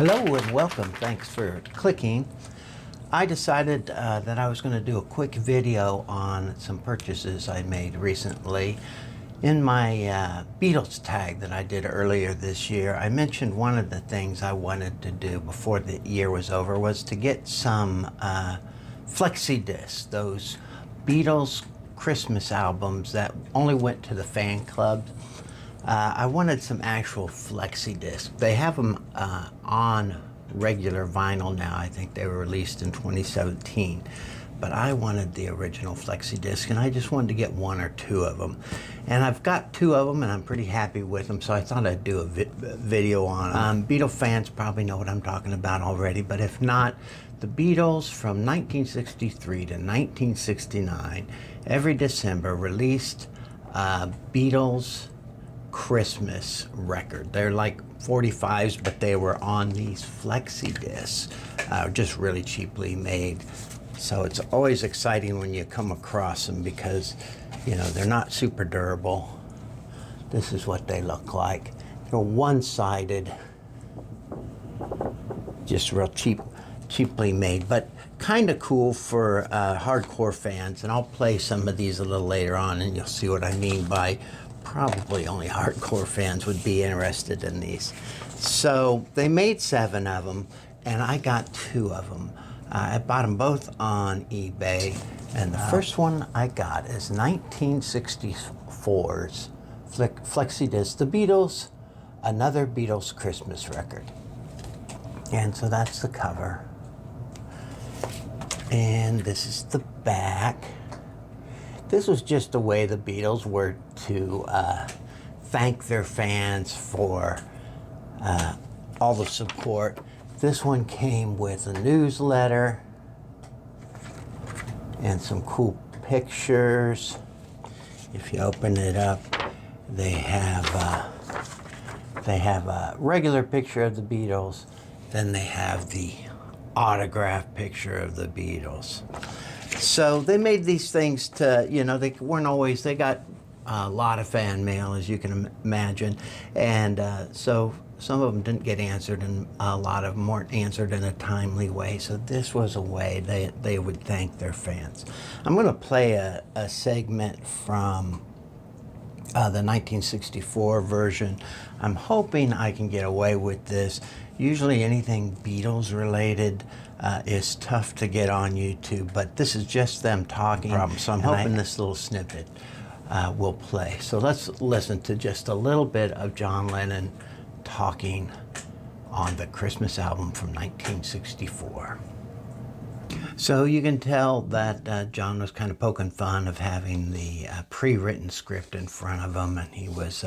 Hello and welcome. Thanks for clicking. I decided that I was going to do a quick video on some purchases I made recently. In my Beatles tag that I did earlier this year, I mentioned one of the things I wanted to do before the year was over was to get some Flexi-Discs, those Beatles Christmas albums that only went to the fan club. I wanted some actual Flexi-Discs. They have them on regular vinyl now. I think they were released in 2017. But I wanted the original Flexi-Disc, and I just wanted to get one or two of them. And I've got two of them, and I'm pretty happy with them, so I thought I'd do a video on them. Beatles fans probably know what I'm talking about already, but if not, the Beatles from 1963 to 1969, every December released Beatles Christmas record. They're like 45s, but they were on these Flexi-Discs, just really cheaply made. So it's always exciting when you come across them because, you know, they're not super durable. This is what they look like. They're one-sided, just real cheaply made, but kind of cool for hardcore fans. And I'll play some of these a little later on, and you'll see what I mean by probably only hardcore fans would be interested in these. So they made 7 of them, and I got 2 of them. I bought them both on eBay, and the first one I got is 1964's Flexi-Disc, The Beatles, Another Beatles Christmas Record. And so that's the cover. And this is the back. This was just the way the Beatles were to thank their fans for all the support. This one came with a newsletter and some cool pictures. If you open it up, they have a regular picture of the Beatles, then they have the autographed picture of the Beatles. So they made these things to, you know, they weren't always, they got a lot of fan mail, as you can imagine, and so some of them didn't get answered, and a lot of them weren't answered in a timely way. So this was a way they would thank their fans. I'm going to play a segment from the 1964 version. I'm hoping I can get away with this. Usually anything Beatles related is tough to get on YouTube, but this is just them talking. So I'm hoping this little snippet will play. So let's listen to just a little bit of John Lennon talking on the Christmas album from 1964. So you can tell that John was kind of poking fun of having the pre-written script in front of him, and he was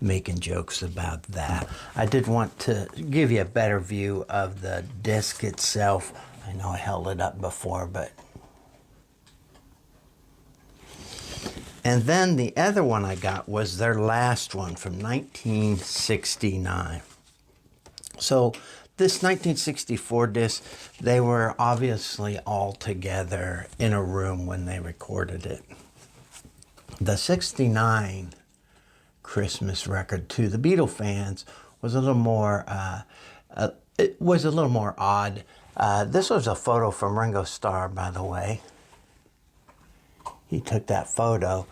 making jokes about that. I did want to give you a better view of the disc itself. I know I held it up before, but... And then the other one I got was their last one from 1969. So this 1964 disc, they were obviously all together in a room when they recorded it. The 69 Christmas record, to the Beatles fans, was a little more, it was a little more odd. This was a photo from Ringo Starr, by the way. He took that photo,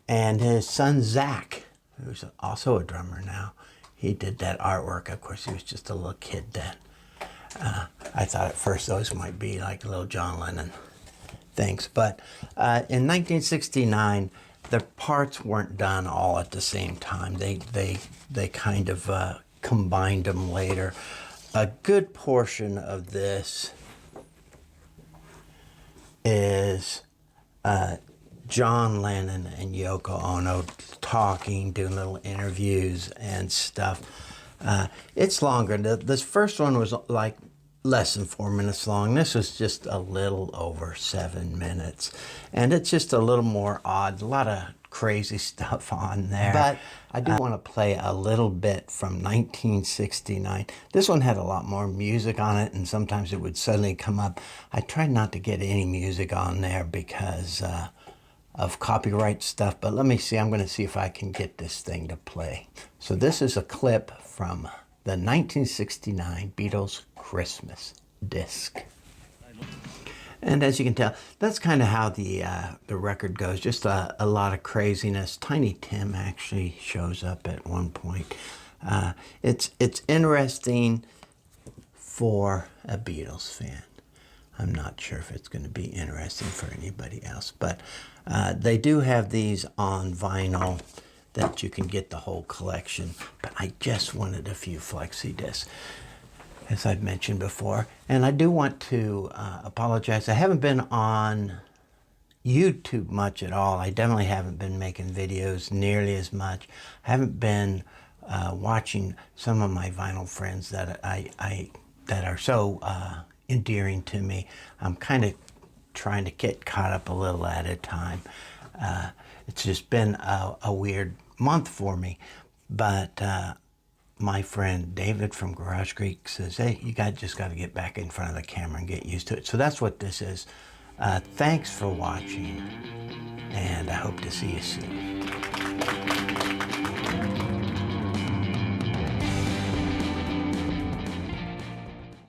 and his son Zach, who's also a drummer now, he did that artwork. Of course, he was just a little kid then. I thought at first those might be like little John Lennon things, but in 1969, the parts weren't done all at the same time. They kind of combined them later. A good portion of this is John Lennon and Yoko Ono talking, doing little interviews and stuff. It's longer. This first one was like less than 4 minutes long. This was just a little over 7 minutes. And it's just a little more odd. A lot of crazy stuff on there. But I do want to play a little bit from 1969. This one had a lot more music on it, and sometimes it would suddenly come up. I tried not to get any music on there because of copyright stuff, but let me see. I'm going to see if I can get this thing to play. So this is a clip from the 1969 Beatles Christmas disc. And as you can tell, that's kind of how the record goes. Just a lot of craziness. Tiny Tim actually shows up at one point. It's interesting for a Beatles fan. I'm not sure if it's going to be interesting for anybody else, but they do have these on vinyl that you can get the whole collection. But I just wanted a few Flexi-Discs, as I've mentioned before. And I do want to apologize. I haven't been on YouTube much at all. I definitely haven't been making videos nearly as much. I haven't been watching some of my vinyl friends that that are so endearing to me. I'm kind of trying to get caught up a little at a time. It's just been a weird month for me, but my friend David from Garage Creek says, hey, you just got to get back in front of the camera and get used to it. So that's what this is. Thanks for watching, and I hope to see you soon.